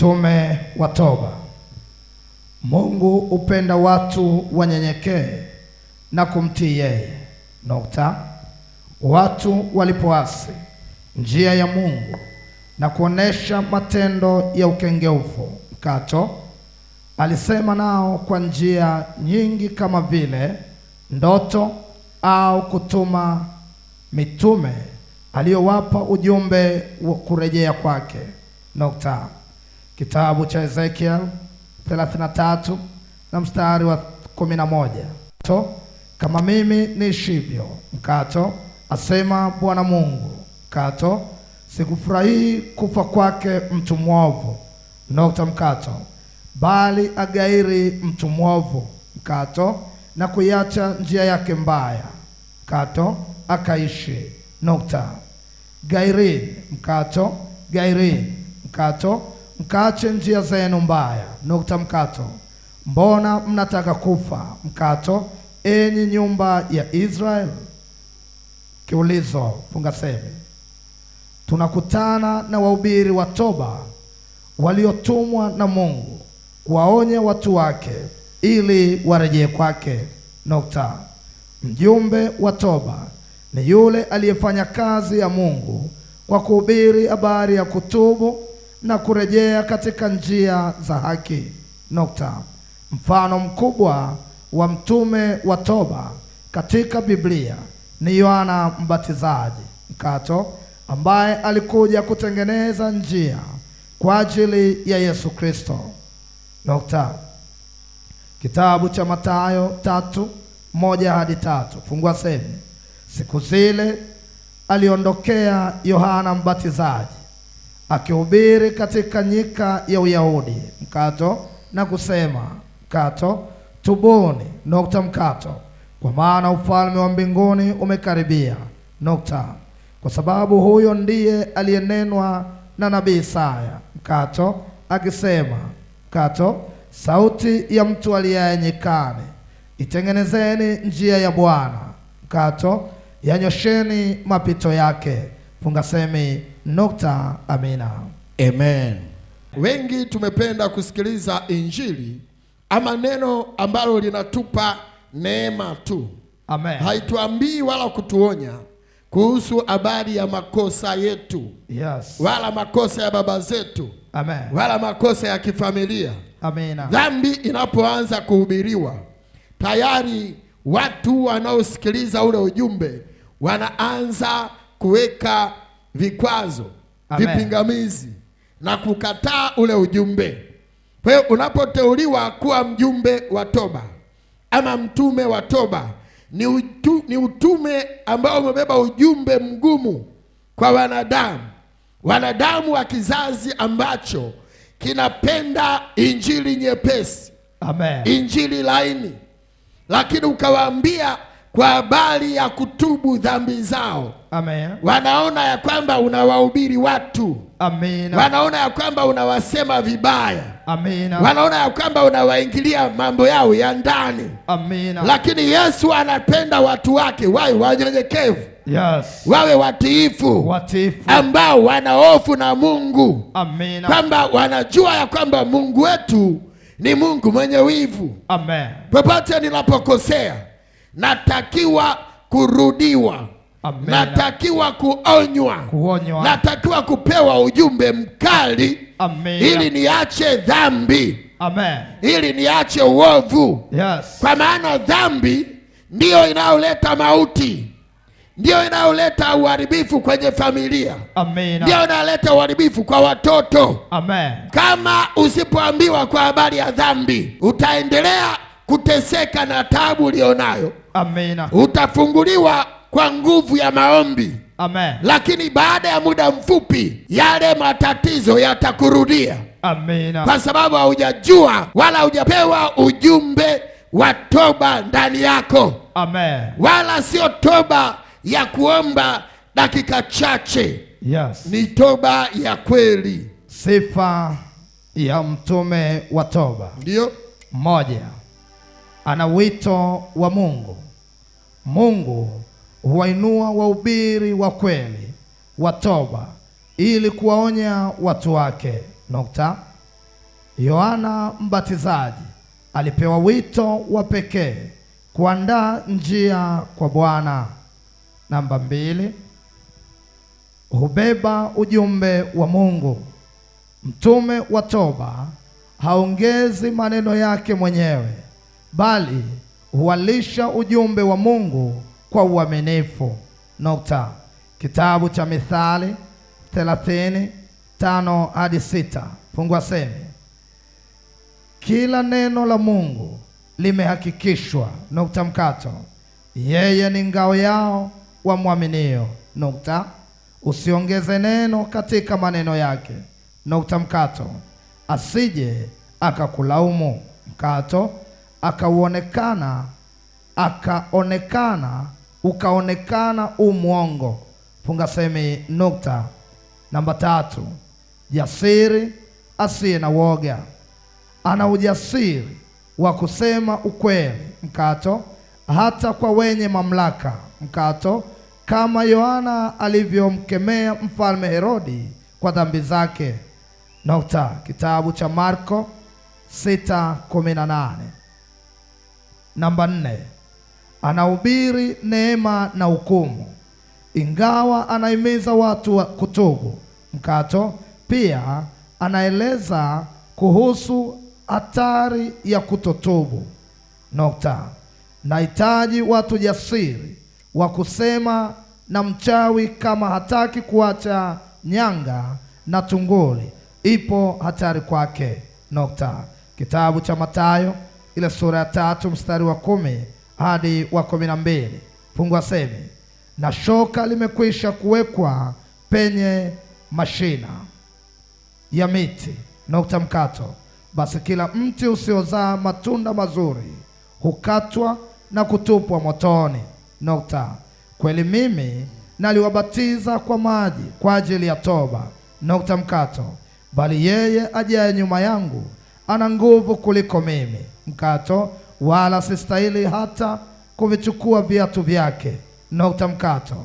Mtume wa toba. Mungu upenda watu wanyenyekee na kumtii yeye. Watu walipoasi njia ya Mungu na kuonesha matendo ya ukengeufu, alisema nao kwa njia nyingi kama vile ndoto au kutuma mitume aliyowapa ujumbe wa kurejea kwake. Kitabu cha Ezekiel 33 na mstari wa 11. Kama mimi niishivyo, asema Bwana Mungu, sikufurahii kufa kwake mtu mwovu, bali agairi mtu mwovu, na kuiacha njia yake mbaya, akaishi. Gairini, gairini, mkaache njia zenu mbaya, mbona mnataka kufa, enyi nyumba ya Israeli? Kiulizo, funga semi. Tunakutana na wahubiri wa toba waliotumwa na Mungu kuwaonya watu wake ili warejee kwake. Mjumbe wa toba ni yule aliyefanya kazi ya Mungu kwa kuhubiri habari ya kutubu na kurejea katika njia za haki. Mfano mkubwa wa mtume wa toba katika Biblia ni Yohana Mbatizaji, ambaye alikuja kutengeneza njia kwa ajili ya Yesu Kristo. Kitabu cha Mathayo 3:1-3. Fungua semi. Siku zile aliondokea Yohana Mbatizaji akihubiri katika nyika ya Uyahudi, na kusema, tubuni, kwa maana ufalme wa mbinguni umekaribia. Kwa sababu huyo ndiye aliyenenwa na nabii Isaya, akisema, sauti ya mtu aliaye nyikani, itengenezeni njia ya Bwana, yanyosheni mapito yake. Funga semi. Amina. Amen. Wengi tumependa kusikiliza injili ama neno ambalo linatupa neema tu. Amen. Haituambii wala kutuonya kuhusu habari ya makosa yetu. Yes. Wala makosa ya baba zetu. Amen. Wala makosa ya kifamilia. Amina. Dhambi inapoanza kuhubiriwa, tayari watu wanaosikiliza ule ujumbe wanaanza kuweka vikwazo, vipingamizi na kukataa ule ujumbe. Kwa hiyo unapoteuliwa kuwa mjumbe wa toba ama mtume wa toba, ni utume ambao umebeba ujumbe mgumu kwa wanadamu wa kizazi ambacho kinapenda injili nyepesi. Amen. Injili laini. Lakini ukawaambia kwa habari ya kutubu dhambi zao. Amen. Wanaona ya kwamba unawahubiri watu. Amen. Wanaona ya kwamba unawasema vibaya. Amen. Wanaona ya kwamba unawaingilia mambo yao ya ndani. Amen. Lakini Yesu anapenda watu wake wawe wanyenyekevu. Yes. Wawe watiifu. Ambao wana hofu na Mungu. Amen. Kwamba wanajua ya kwamba Mungu wetu ni Mungu mwenye wivu. Amen. Popote ninapokosea, natakiwa kurudiwa. Amen. Natakiwa kuonywa. Natakiwa kupewa ujumbe mkali. Amen. Ili niache dhambi. Amen. Ili niache uovu. Yes. Kwa maana dhambi ndiyo inayoleta mauti. Ndiyo inayoleta uharibifu kwenye familia. Amen. Ndiyo inayoleta uharibifu kwa watoto. Amen. Kama usipoambiwa kwa habari ya dhambi, utaendelea kuteseka na taabu ulionayo. Amen. Utafunguliwa kwa nguvu ya maombi. Amen. Lakini baada ya muda mfupi yale matatizo yatakurudia. Amen. Kwa sababu haujajua wala hujapewa ujumbe wa toba ndani yako. Amen. Wala sio toba ya kuomba dakika chache. Yes. Ni toba ya kweli. Sifa ya mtume wa toba. Ndio. Moja, ana wito wa Mungu. Mungu huwainua wahubiri wa kweli wa toba ili kuwaonya watu wake. Yohana Mbatizaji alipewa wito wa pekee kuandaa njia kwa Bwana. Namba 2, hubeba ujumbe wa Mungu. Mtume wa toba haongezi maneno yake mwenyewe, bali huwalisha ujumbe wa Mungu kwa uaminifu. Nukta. Kitabu cha Mithali 30:5-6. Fungua semi. Kila neno la Mungu limehakikishwa. Nukta mkato. Yeye ni ngao yao wamwaminio. Nukta. Usiongeze neno katika maneno yake. Nukta mkato. Asije akakulaumu. Mkato. Ukaonekana umwongo. Funga semi. Nukta. Namba 3, jasiri asiye na woga. Ana ujasiri wa kusema ukweli. Mkato. Hata kwa wenye mamlaka. Mkato. Kama Yohana alivyomkemea mfalme Herodi kwa dhambi zake. Nukta. Kitabu cha Marko 6:18. Namba 4, anahubiri neema na hukumu. Ingawa anahimiza watu wa kutubu. Mkato. Pia anaeleza kuhusu hatari ya kutotubu. Nukta. Nahitaji watu jasiri wa kusema na mchawi kama hataki kuacha nyanga na tunguli, ipo hatari kwake. Nukta. Kitabu cha Mathayo ile sura ya 3 mstari wa 10 hadi wa 12. Fungua semi. Na shoka limekwisha kuwekwa penye mashina ya miti. Nukta mkato. Basi kila mti usiozaa matunda mazuri hukatwa na kutupwa motoni. Nukta. Kweli mimi naliwabatiza kwa maji kwa ajili ya toba. Nukta mkato. Bali yeye ajaye nyuma yangu ana nguvu kuliko mimi. Mkato. Wala sistahili hata kuvichukua viatu vyake. Nukta mkato.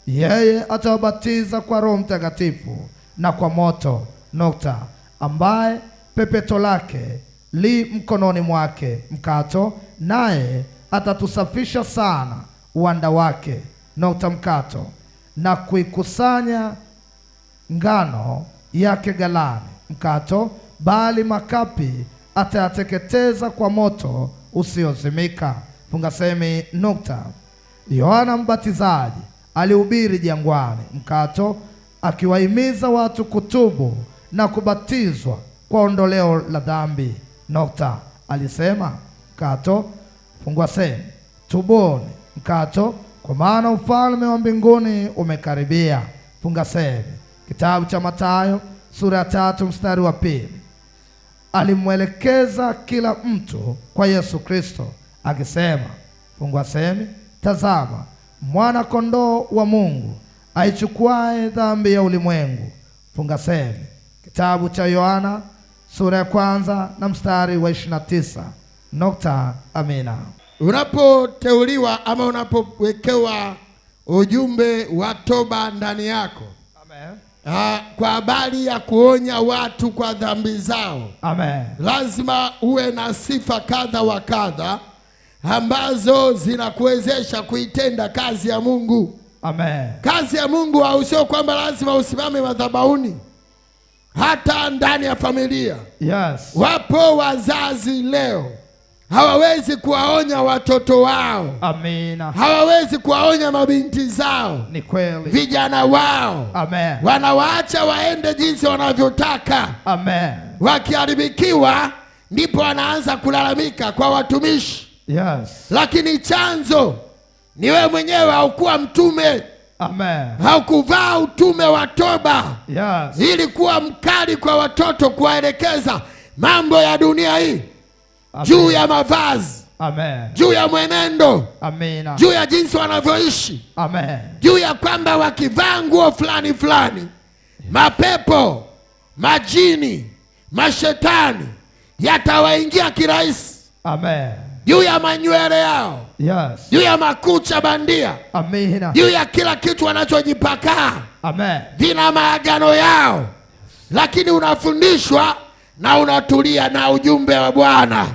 Yeye atawabatiza kwa Roho Mtakatifu na kwa moto. Nukta. Ambaye pepeto lake li mkononi mwake. Mkato. Naye atatusafisha sana uwanda wake. Nukta mkato. Na kuikusanya ngano yake ghalani. Mkato. Bali makapi atayateketeza kwa moto usiozimika. Funga semi. Nukta. Yohana Mbatizaji alihubiri jangwani. Mkato. Akiwahimiza watu kutubu na kubatizwa kwa ondoleo la dhambi. Nukta. Alisema. Mkato. Fungua semi. Tubuni. Mkato. Kwa maana ufalme wa mbinguni umekaribia. Funga semi. Kitabu cha Mathayo sura ya 3 mstari wa 2. Alimwelekeza kila mtu kwa Yesu Kristo akisema. Fungua semi. Tazama, mwana kondoo wa Mungu aichukuae dhambi ya ulimwengu. Funga semi. Kitabu cha Yohana sura ya 1 na mstari wa 29. Nukta. Amina. Unapoteuliwa ama unapowekewa ujumbe wa toba ndani yako, amen, kwa habari ya kuonya watu kwa dhambi zao, amen, lazima uwe na sifa kadha wa kadha ambazo zinakuwezesha kuitenda kazi ya Mungu. Amen. Kazi ya Mungu hausio kwamba lazima usimame madhabahuni, hata ndani ya familia. Yes. Wapo wazazi leo hawawezi kuwaonya watoto wao. Amina. Hawawezi kuwaonya mabinti zao. Ni kweli. Vijana wao. Amen. Wanawaacha waende jinsi wanavyotaka. Amen. Wakiharibikiwa ndipo wanaanza kulalamika kwa watumishi. Yes. Lakini chanzo ni wewe mwenyewe haukuwa mtume. Amen. Haukuvaa utume wa toba. Yes. Ili kuwa mkali kwa watoto, kuwaelekeza mambo ya dunia hii. Amen. Juu ya mavazi. Amen. Juu ya mwenendo. Amina. Juu ya jinsi wanavyoishi. Amen. Juu ya kwamba wakivaa nguo fulani fulani, mapepo, majini, mashetani yatawaingia kirahisi. Amen. Juu ya manywele yao. Yes. Juu ya makucha bandia. Amina. Juu ya kila kitu wanachojipaka. Amen. Vina maagano yao. Lakini unafundishwa na unatulia na ujumbe wa Bwana.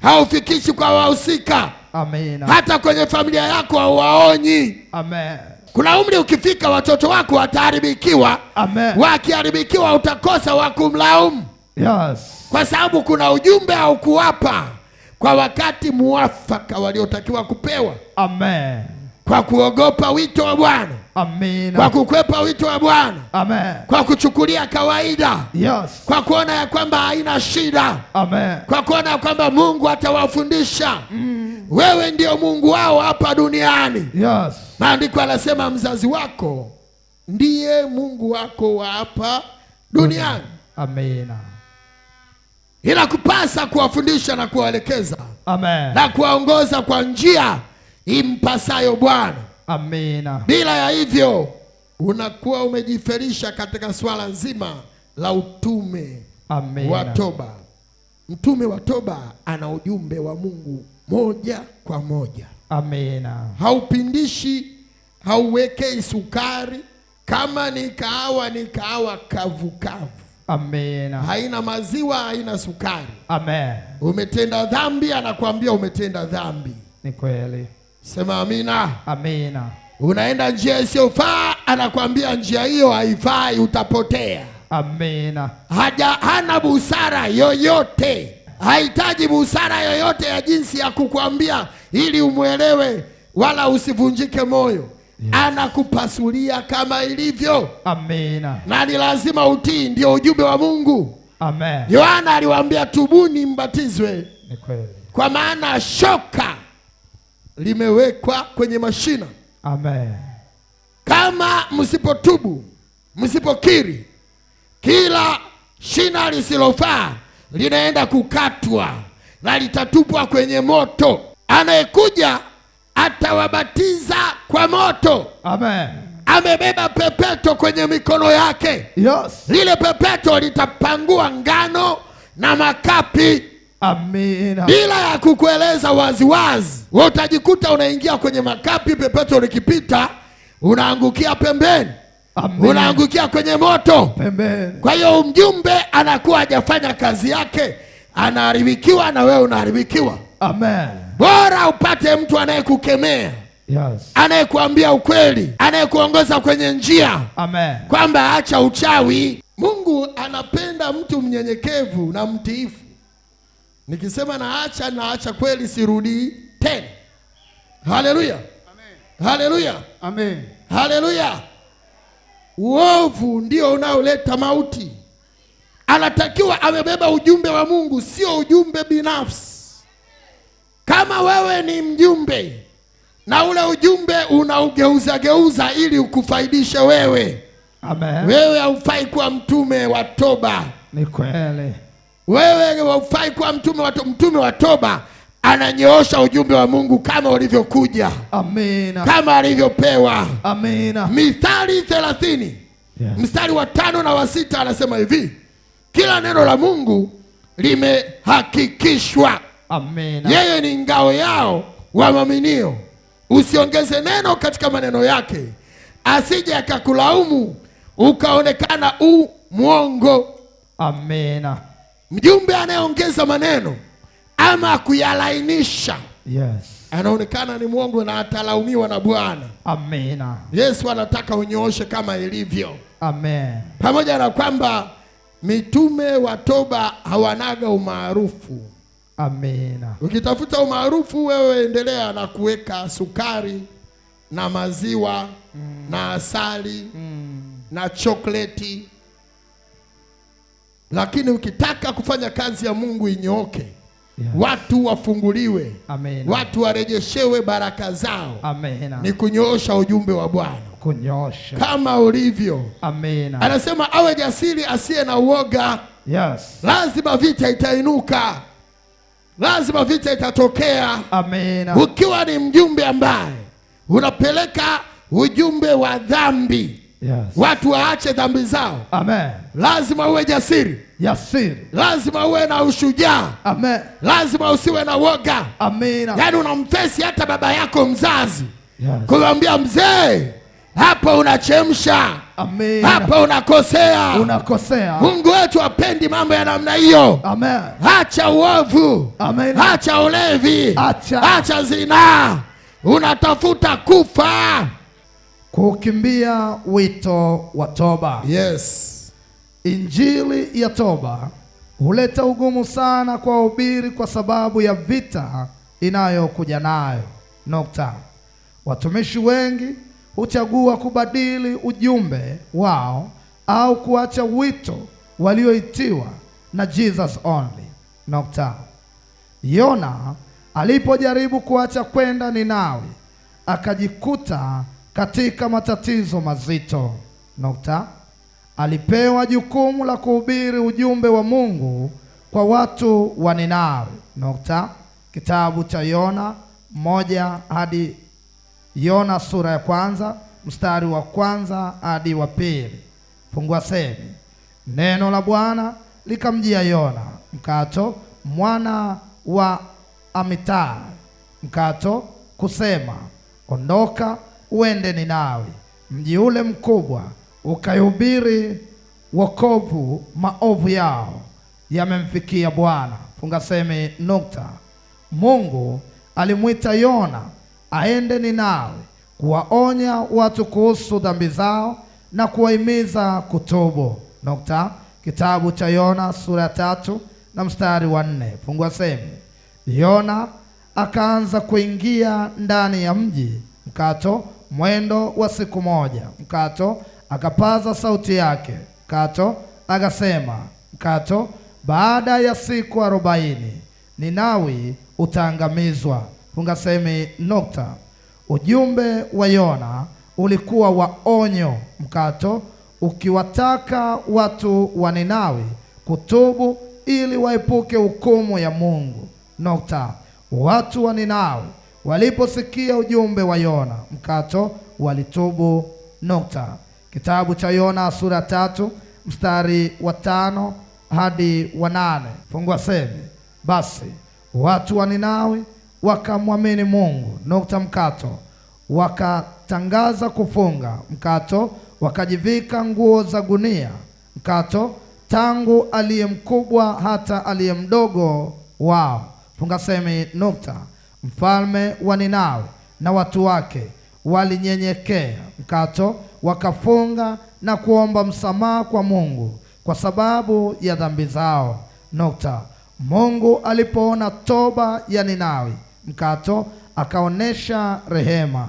Haufikishi kwa wahusika. Amina. Hata kwenye familia yako hauwaonyi. Amen. Kuna umri ukifika watoto wako wataharibikiwa. Amen. Wakiharibikiwa utakosa wa kumlaumu. Yes. Kwa sababu kuna ujumbe haukuwapa kwa wakati muafaka waliotakiwa kupewa. Amen. Kwa kuogopa wito wa Bwana. Amina. Kwa kukwepa wito wa Bwana. Amen. Kwa kuchukulia kawaida. Yes. Kwa kuona ya kwamba haina shida. Amen. Kwa kuona ya kwamba Mungu atawafundisha. Wewe ndio Mungu wao hapa duniani. Yes. Maandiko yanasema mzazi wako ndiye Mungu wako wa hapa duniani. Amina. Inakupasa kuwafundisha na kuwaelekeza. Amen. Na kuwaongoza kwa njia impasayo Bwana. Amina. Bila ya hivyo unakuwa umejiferisha katika swala nzima la utume. Amina. wa toba. Mtume wa toba ana ujumbe wa Mungu moja kwa moja. Amina. Haupindishi, hauwekei sukari. Kama ni kahawa kavu kavu. Amina. Haina maziwa, haina sukari. Amen. Umetenda dhambi, anakuambia umetenda dhambi. Ni kweli. Sema amina. Amina. Unaenda njia isiyofaa, anakuambia njia hiyo haifai, utapotea. Amina. Hana busara yoyote. Hahitaji busara yoyote ya jinsi ya kukuambia ili umwelewe wala usivunjike moyo. Yes. Anakupasulia kama ilivyo. Amina. Na ni lazima utii, ndio ujumbe wa Mungu. Amen. Yohana aliwaambia tubuni mbatizwe. Ni kweli. Kwa maana shoka limewekwa kwenye mashina. Amen. Kama msipotubu, msipokiri, kila shina lisilofaa linaenda kukatwa na litatupwa kwenye moto. Anayekuja atawabatiza kwa moto. Amen. Amebeba pepeto kwenye mikono yake. Yes. Lile pepeto litapangua ngano na makapi. Amina. Bila ya kukueleza waziwazi, wewe utajikuta unaingia kwenye makapi, pepeto likipita unaangukia pembeni. Amina. Unaangukia kwenye moto pembeni. Kwa hiyo mjumbe anakuwa hajafanya kazi yake, anaharibikiwa na wewe unaharibikiwa. Amen. Bora upate mtu anayekukemea. Yes. Anayekuambia ukweli, anayekuongoza kwenye njia. Amen. Kwamba acha uchawi. Mungu anapenda mtu mnyenyekevu na mtiifu. Nikisema naacha kweli, sirudi tena. Haleluya. Amen. Haleluya. Amen. Haleluya. Uovu ndio unaoleta mauti. Anatakiwa amebeba ujumbe wa Mungu, sio ujumbe binafsi. Kama wewe ni mjumbe na ule ujumbe unaugeuza ili ukufaidishe wewe. Amen. Wewe haufai kuwa mtume wa toba. Ni kweli. Wewe haufai kuwa mtume wa toba. Ananyoosha ujumbe wa Mungu kama ulivyokuja. Amina. Kama alivyopewa. Amina. Mithali 30. Yeah. Mstari wa 5 na wa 6 anasema hivi: kila neno la Mungu limehakikishwa. Amina. Yeye ni ngao yao waaminio. Usiongeze neno katika maneno yake, asije akakulaumu ukaonekana mwongo. Amina. Mjumbe anayeongeza maneno ama kuyalainisha, yes, anaonekana ni mwongo na atalaumiwa na Bwana. Amina. Yesu anataka unyooshe kama ilivyo. Amen. Pamoja na kwamba mitume wa toba hawanaga umaarufu. Amina. Ukitafuta umaarufu, wewe endelea na kuweka sukari na maziwa na asali na chokoleti. Lakini ukitaka kufanya kazi ya Mungu inyooke, yes, watu wafunguliwe, amen, watu warejeshewe baraka zao, amen, ni kunyoosha ujumbe wa Bwana. Kunyoosha kama ulivyo. Amen. Anasema awe jasiri asiye na uoga. Yes. Lazima vita itainuka. Lazima vita itatokea. Amen. Ukiwa ni mjumbe ambaye unapeleka ujumbe wa dhambi, yes, watu waache dhambi zao. Amen. Lazima uwe jasiri. Jasiri. Lazima uwe na ushujaa. Amen. Lazima usiwe na woga. Amen. Yaani unamfesi hata baba yako mzazi. Yes. Kumwambia mzee, hapo unachemsha. Amen. Hapo unakosea. Unakosea. Mungu wetu hapendi mambo ya namna hiyo. Amen. Acha uovu. Amen. Acha ulevi. Acha zinaa. Unatafuta kufa. Kukimbia wito wa toba. Yes. Injili ya toba huleta ugumu sana kwa wahubiri kwa sababu ya vita inayokuja nayo. Watumishi wengi huchagua kubadili ujumbe wao au kuacha wito walioitiwa na Jesus only. Yona alipojaribu kuacha kwenda Ninawi akajikuta katika matatizo mazito. Alipewa jukumu la kuhubiri ujumbe wa Mungu kwa watu wa Ninawi. Kitabu cha Yona 1 hadi Yona sura ya 1 mstari wa 1 hadi wa 2. Fungua semi. Neno la Bwana likamjia Yona mwana wa Amitai kusema, ondoka uende Ninawi, mji ule mkubwa, ukahubiri wokovu, maovu yao yamemfikia Bwana. Funga semi. Mungu alimwita Yona aende Ninawi kuwaonya watu kuhusu dhambi zao na kuwahimiza kutubu. Kitabu cha Yona sura ya 3 na mstari wa 4. Fungua semi. Yona akaanza kuingia ndani ya mji mwendo wa siku moja. Akapaza sauti yake akasema, baada ya siku 40 Ninawi utaangamizwa. Funga semi. Ujumbe wa Yona ulikuwa wa onyo ukiwataka watu wa Ninawi kutubu ili waepuke hukumu ya Mungu. Watu wa Ninawi waliposikia ujumbe wa Yona walitubu. Kitabu cha Yona sura 3 mstari wa 5 hadi wa 8. Fungua semi. Basi watu wa Ninawi wakamwamini Mungu. Wakatangaza kufunga. Wakajivika nguo za gunia. Tangu aliye mkubwa hata aliye mdogo wao. Funga semi. Mfalme wa Ninawi na watu wake walinyenyekea. Wakafunga na kuomba msamaha kwa Mungu kwa sababu ya dhambi zao. Mungu alipoona toba ya Ninawi akaonesha rehema.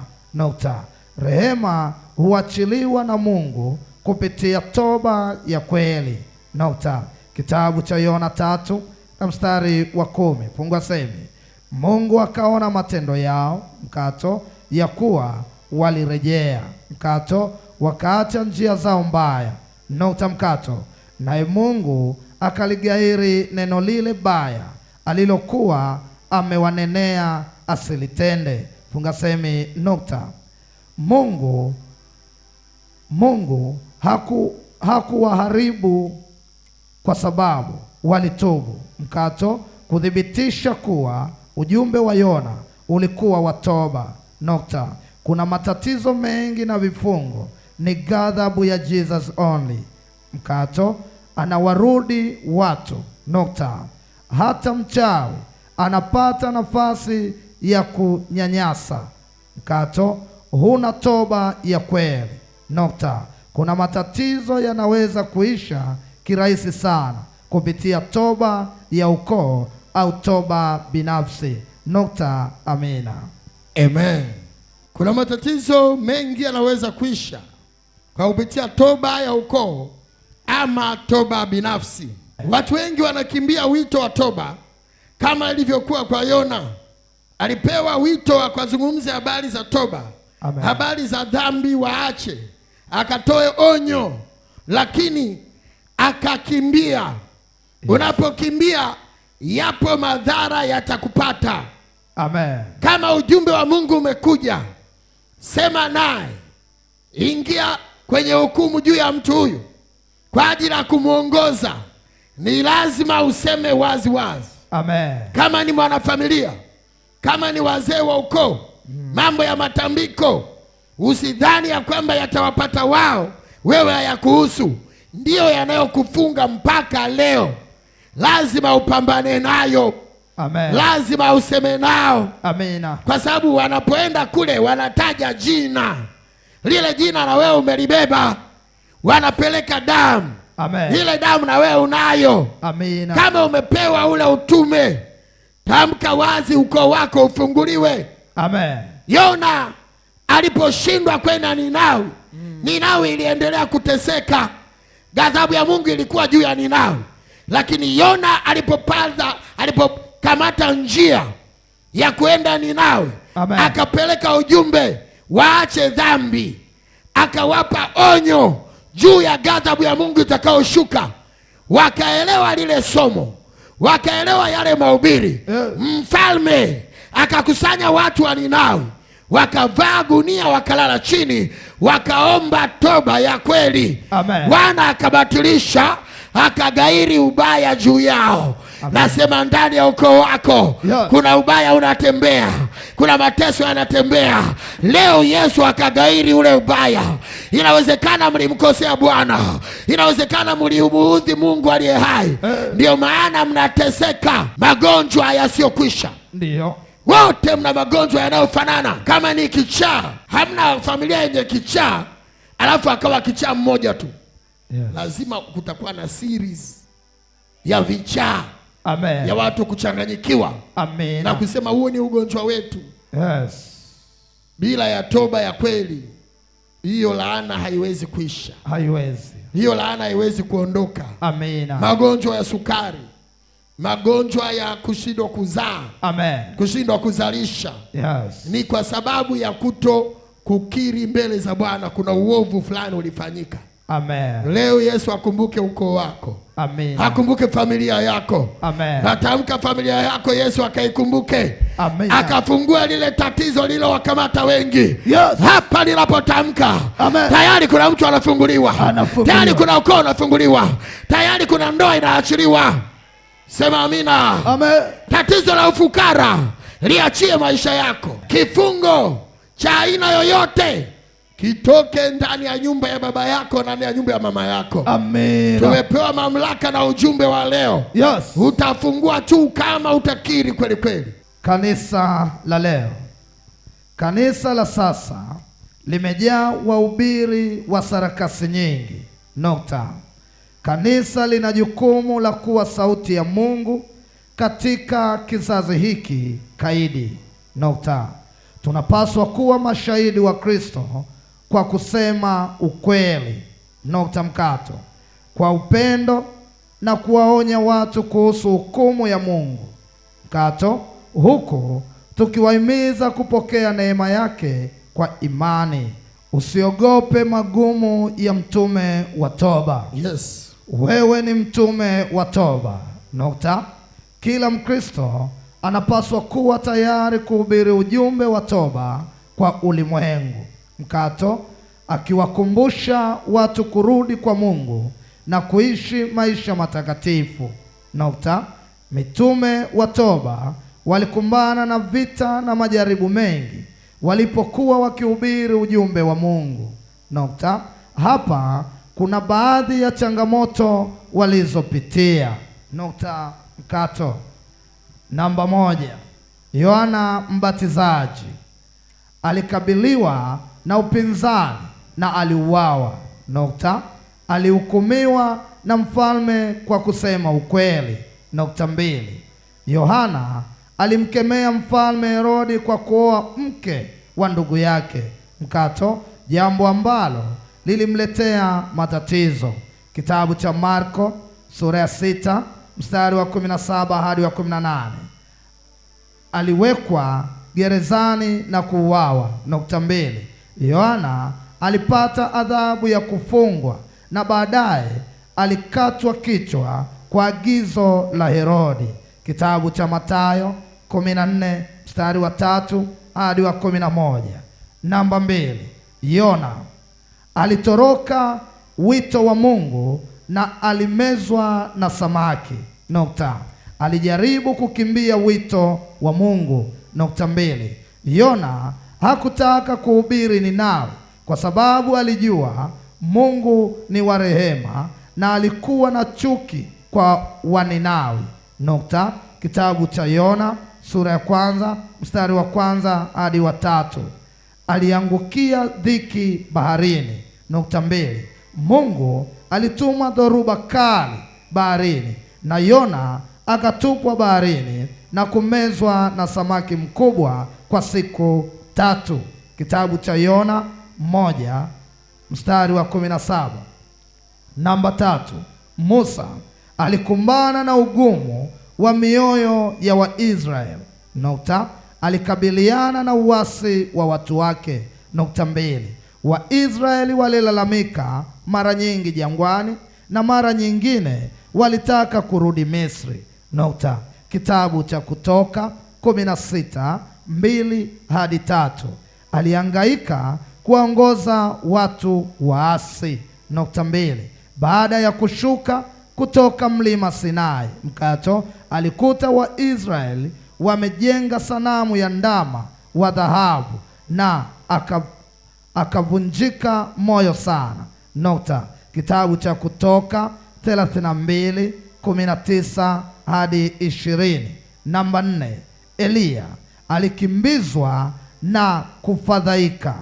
Rehema huachiliwa na Mungu kupitia toba ya kweli. Kitabu cha Yona 3 na mstari wa 10. Fungua semi. Mungu akaona matendo yao ya kuwa walirejea wakaacha njia zao mbaya. Naye Mungu akaligairi neno lile baya alilokuwa amewanenea asilitende. Funga semi. Mungu hakuwaharibu kwa sababu walitubu. Kuthibitisha kuwa ujumbe wa Yona ulikuwa wa toba. Kuna matatizo mengi na vifungo ni ghadhabu ya Jesus only. Anawarudi watu. Hata mchawi anapata nafasi ya kunyanyasa. Huna toba ya kweli. Kuna matatizo yanaweza kuisha kirahisi sana kupitia toba ya ukoo au toba binafsi. Amina. Amen. Kuna matatizo mengi yanaweza kuisha kwa kupitia toba ya ukoo ama toba binafsi. Watu wengi wanakimbia wito wa toba kama ilivyokuwa kwa Yona. Alipewa wito wa kuzungumza habari za toba. Amen. Habari za dhambi waache, akatoe onyo, lakini akakimbia. Yes. Unapokimbia yapo madhara yatakupata. Amen. Kama ujumbe wa Mungu umekuja, sema naye, ingia kwenye hukumu juu ya mtu huyu kwa ajili ya kumuongoza. Ni lazima useme wazi wazi. Amen. Kama ni mwanafamilia, kama ni wazee wa ukoo, mambo ya matambiko, usidhani ya kwamba yatawapata wao wewe hayakuhusu, ndiyo yanayokufunga mpaka leo. Lazima upambane nayo. Amen. Lazima useme nao. Amina. Kwa sababu wanapoenda kule wanataja jina, lile jina na wewe umelibeba. Wanapeleka damu. Amen. Ile damu na wewe unayo. Amina. Kama umepewa ule utume, tamka wazi ukoo wako ufunguliwe. Amen. Yona aliposhindwa kwenda Ninawi, Ninawi iliendelea kuteseka. Ghadhabu ya Mungu ilikuwa juu ya Ninawi. Lakini Yona alipokamata njia ya kwenda Ninawi, akapeleka ujumbe waache dhambi, akawapa onyo juu ya ghadhabu ya Mungu itakayoshuka. Wakaelewa lile somo, wakaelewa yale mahubiri. Mfalme akakusanya watu wa Ninawi, wakavaa gunia, wakalala chini, wakaomba toba ya kweli. Bwana akabatilisha, akagairi ubaya juu yao. Amen. Nasema ndani ya ukoo wako, kuna ubaya unatembea, kuna mateso yanatembea. Leo Yesu akagairi ule ubaya. Inawezekana mlimkosea Bwana, inawezekana mlimuudhi Mungu aliye hai, ndio maana mnateseka magonjwa yasiyokwisha. Ndio. Wote mna magonjwa yanayofanana. Kama ni kichaa, hamna familia yenye kichaa alafu akawa kichaa mmoja tu. Yes. Lazima kutakuwa na series ya vichaa. Amen. Ya watu kuchanganyikiwa. Amen. Na kusema huo ni ugonjwa wetu. Yes. Bila ya toba ya kweli, hiyo laana haiwezi kuisha. Haiwezi. Hiyo laana haiwezi kuondoka. Amen. Magonjwa ya sukari, magonjwa ya kushindwa kuzaa. Amen. Kushindwa kuzalisha. Yes. Ni kwa sababu ya kuto kukiri mbele za Bwana kuna uovu fulani ulifanyika. Amen. Leo Yesu akumbuke ukoo wako. Amen. Akumbuke familia yako. Amen. Natamka familia yako Yesu akaikumbuke. Amen. Akafungua lile tatizo lilo wakamata wengi. Yes. Hapa ninapotamka, tayari kuna mtu anafunguliwa. Tayari kuna ukoo unafunguliwa. Tayari kuna ndoa inaachiliwa. Sema amina. Amen. Tatizo la ufukara liachie maisha yako. Kifungo cha aina yoyote kitoke ndani ya nyumba ya baba yako, ndani ya nyumba ya mama yako. Amen. Tumepewa mamlaka na ujumbe wa leo. Yes. Utafungua tu kama utakiri kweli kweli. Kanisa la leo, kanisa la sasa limejaa wahubiri wa sarakasi nyingi. Kanisa lina jukumu la kuwa sauti ya Mungu katika kizazi hiki kaidi. Tunapaswa kuwa mashahidi wa Kristo kwa kusema ukweli, kwa upendo na kuwaonya watu kuhusu hukumu ya Mungu, huku tukiwahimiza kupokea neema yake kwa imani. Usiogope magumu ya mtume wa toba. Yes. Wewe ni mtume wa toba. Kila Mkristo anapaswa kuwa tayari kuhubiri ujumbe wa toba kwa ulimwengu, akiwakumbusha watu kurudi kwa Mungu na kuishi maisha matakatifu. Mitume wa toba walikumbana na vita na majaribu mengi walipokuwa wakihubiri ujumbe wa Mungu. Hapa kuna baadhi ya changamoto walizopitia. Namba 1, Yohana Mbatizaji alikabiliwa na upinzani na aliuawa. Alihukumiwa na mfalme kwa kusema ukweli. 2, Yohana alimkemea mfalme Herodi kwa kuoa mke wa ndugu yake, jambo ambalo lilimletea matatizo. Kitabu cha Marko sura ya 6 mstari wa 17 hadi wa 18. Aliwekwa gerezani na kuuawa. 2, Yohana alipata adhabu ya kufungwa na baadaye alikatwa kichwa kwa agizo la Herodi. Kitabu cha Mathayo 14 mstari wa 3 hadi wa 11. Namba 2, Yona alitoroka wito wa Mungu na alimezwa na samaki. Alijaribu kukimbia wito wa Mungu. 2, Yona hakutaka kuhubiri Ninawi kwa sababu alijua Mungu ni wa rehema na alikuwa na chuki kwa Waninawi. Kitabu cha Yona sura ya 1 mstari wa 1 hadi wa 3. Aliangukia dhiki baharini. 2. Mungu alituma dhoruba kali baharini na Yona akatupwa baharini na kumezwa na samaki mkubwa kwa siku 3. Kitabu cha Yona 1 mstari wa 17. 3. Musa alikumbana na ugumu wa mioyo ya Waisraeli. Alikabiliana na uasi wa watu wake. 2. Waisraeli walilalamika mara nyingi jangwani na mara nyingine walitaka kurudi Misri. Kitabu cha Kutoka 16:2 hadi 3. Alihangaika kuongoza watu waasi. 2. Baada ya kushuka kutoka mlima Sinai, alikuta Waisraeli wamejenga sanamu ya ndama wa dhahabu na akavunjika moyo sana. Kitabu cha Kutoka 32:19 hadi 20. 4. Eliya alikimbizwa na kufadhaika.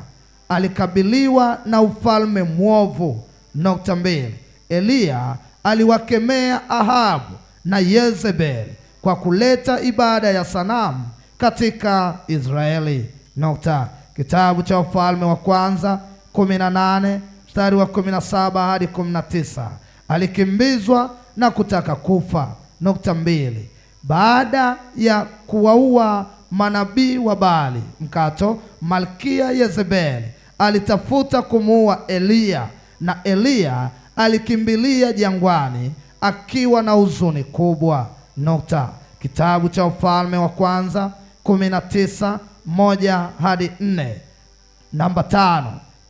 Alikabiliwa na ufalme mwovu. 2. Eliya aliwakemea Ahabu na Yezebeli kwa kuleta ibada ya sanamu katika Israeli. Kitabu cha Wafalme wa Kwanza 18 mstari wa 17 hadi 19. Alikimbizwa na kutaka kufa. 2. Baada ya kuwaua manabii wa Baali, Malkia Yezebeli alitafuta kumuua Eliya na Eliya alikimbilia jangwani akiwa na huzuni kubwa. Kitabu cha Wafalme wa Kwanza 19:1 hadi 4. 5.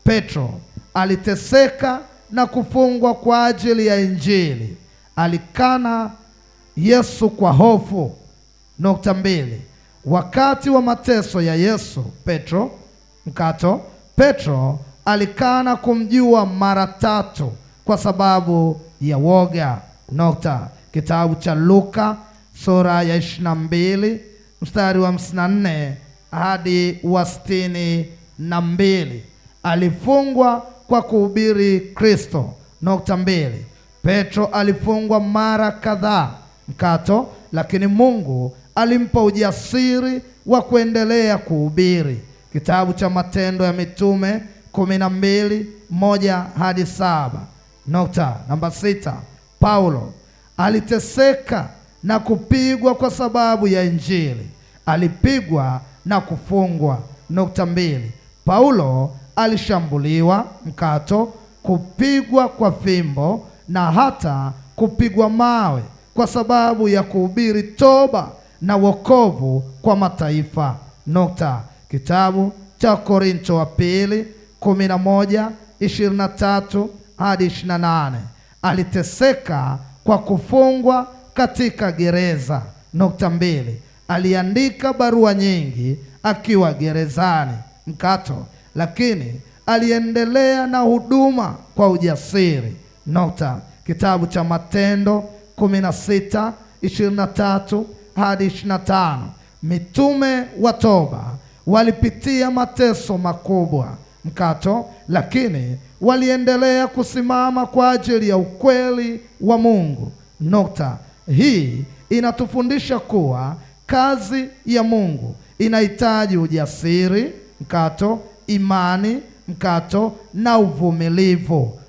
Petro aliteseka na kufungwa kwa ajili ya Injili. Alikana Yesu kwa hofu. 2. Wakati wa mateso ya Yesu, Petro alikana kumjua mara 3 kwa sababu ya woga. Kitabu cha Luka sura ya 22 mstari wa 54 hadi wa 62. Alifungwa kwa kuhubiri Kristo. 2. Petro alifungwa mara kadhaa, lakini Mungu alimpa ujasiri wa kuendelea kuhubiri. Kitabu cha Matendo ya Mitume 12:1 hadi 7. 6. Paulo aliteseka na kupigwa kwa sababu ya Injili. Alipigwa na kufungwa. 2. Paulo alishambuliwa, kupigwa kwa fimbo na hata kupigwa mawe kwa sababu ya kuhubiri toba na wokovu kwa mataifa. Kitabu cha Korinto wa pili 11:23 hadi 28. Aliteseka kwa kufungwa katika gereza. 2. Aliandika barua nyingi akiwa gerezani, lakini aliendelea na huduma kwa ujasiri. Kitabu cha Matendo 16:23 hadi 25. Mitume wa toba walipitia mateso makubwa, lakini waliendelea kusimama kwa ajili ya ukweli wa Mungu. Hii inatufundisha kuwa kazi ya Mungu inahitaji ujasiri, imani, na uvumilivu.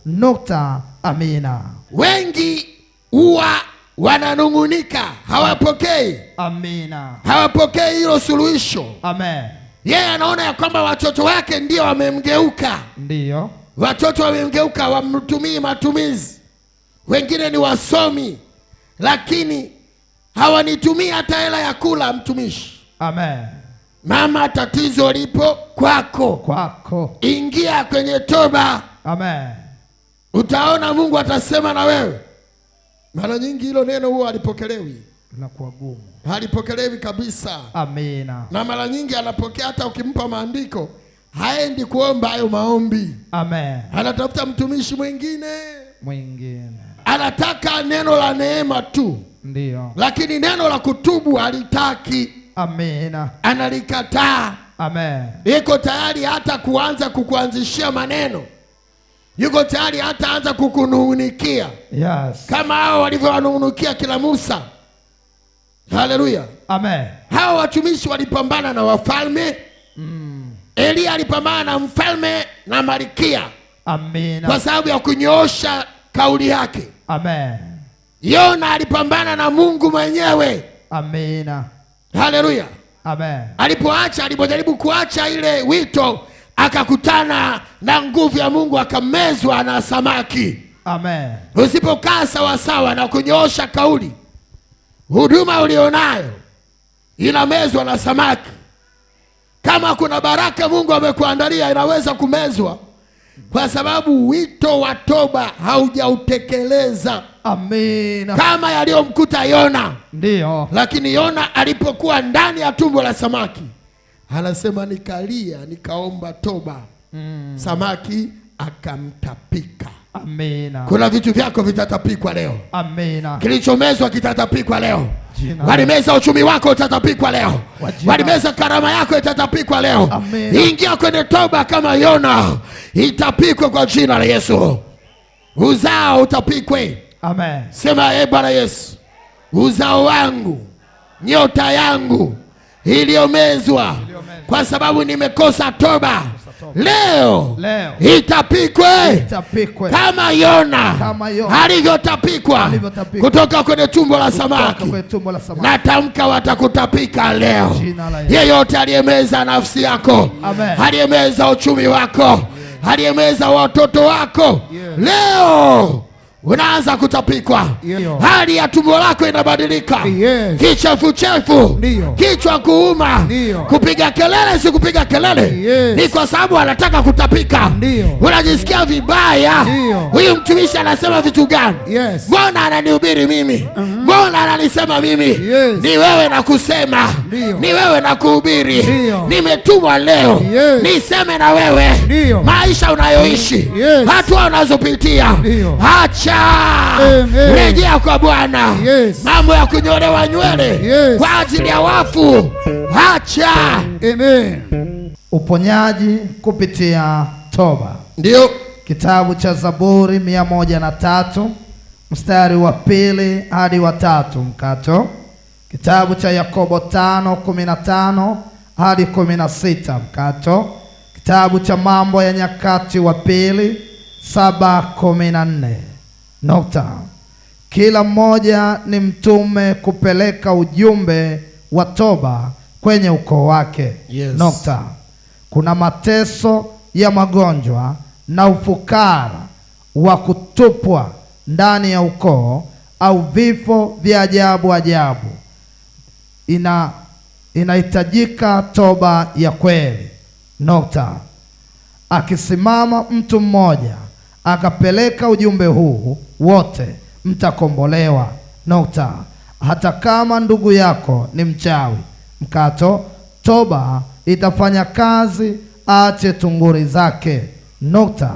Amina. Wengi huwa wananung'unika, hawapokei. Amina. Hawapokei hilo suluhisho. Amen. Yeye anaona ya kwamba watoto wake ndio wamemgeuka. Ndiyo. Watoto wamemgeuka, wamtumii matumizi. Wengine ni wasomi, lakini hawanitumii hata hela ya kula mtumishi. Amen. Mama, tatizo lipo kwako. Ingia kwenye toba. Amen. Utaona Mungu atasema na wewe. Mara nyingi hilo neno huwa halipokelewi. Linakuwa gumu. Halipokelewi kabisa. Amina. Na mara nyingi anapokea hata ukimpa maandiko haendi kuomba hayo maombi. Amen. Anatafuta mtumishi mwingine. Anataka neno la neema tu. Ndio. Lakini neno la kutubu halitaki. Amina. Analikataa. Amen. Yuko tayari hata kuanza kukuanzishia maneno. Yuko tayari hata anza kukunungunikia. Yes. Kama hao walivyowanungunikia kila Musa. Haleluya. Amen. Hao watumishi walipambana na wafalme. Elia alipambana na mfalme na malkia. Amina. Kwa sababu ya kunyoosha kauli yake. Amen. Yona alipambana na Mungu mwenyewe. Amina. Haleluya. Amen. Alipojaribu kuacha ile wito, akakutana na nguvu ya Mungu, akamezwa na samaki. Amen. Usipokaa sawa sawa na kunyoosha kauli, huduma ulionayo inamezwa na samaki. Kama kuna baraka Mungu amekuandalia, inaweza kumezwa kwa sababu wito wa toba haujautekeleza. Amina. Kama yaliyomkuta Yona. Ndio. Lakini Yona alipokuwa ndani ya tumbo la samaki, anasema nikalia, nikaomba toba. Samaki akamtapika. Amina. Kuna vitu vyako vitatapikwa leo. Amina. Kilichomezwa kitatapikwa leo. Walimeza uchumi wako, utatapikwa leo. Walimeza karama yako, itatapikwa leo. Amina. Ingia kwenye toba kama Yona, itapikwe kwa jina la Yesu. Uzao utapikwe. Amen. Sema Bwana Yesu, uzao wangu, nyota yangu iliyomezwa kwa sababu nimekosa toba, leo itapikwe kama Yona alivyotapikwa kutoka kwenye tumbo la samaki. Natamka watakutapika leo. Yeyote aliyemeza nafsi yako, aliyemeza uchumi wako, aliyemeza watoto wako, leo unaanza kutapikwa. Hali ya tumbo lako inabadilika. Kichefuchefu, kichwa kuuma, kupiga kelele si kupiga kelele. Ni kwa sababu anataka kutapika. Unajisikia vibaya. Huyu mtumishi anasema vitu gani? Mbona ananihubiri mimi? Mbona ananisema mimi? Ni wewe na kusema. Ni wewe na kuhubiri. Nimetumwa leo niseme na wewe. Maisha unayoishi, hatua unazopitia, acha. Rejea kwa Bwana. Mambo ya kunyolewa nywele kwa ajili ya wafu, acha. Amen. Uponyaji kupitia toba. Ndio kitabu cha Zaburi 103 mstari wa 2 hadi wa 3 mkato. Kitabu cha Yakobo 5:15 hadi 16 mkato. Kitabu cha Mambo ya Nyakati wa Pili 7:14 nukta. Kila mmoja ni mtume kupeleka ujumbe wa toba kwenye ukoo wake. Nukta. Kuna mateso ya magonjwa na ufukara wa kutupwa ndani ya ukoo au vifo vya ajabu. Inahitajika toba ya kweli. Nukta. Akisimama mtu mmoja akapeleka ujumbe huu, wote mtakombolewa. Nukta. Hata kama ndugu yako ni mchawi, mkato, toba itafanya kazi, aache tunguri zake. Nukta.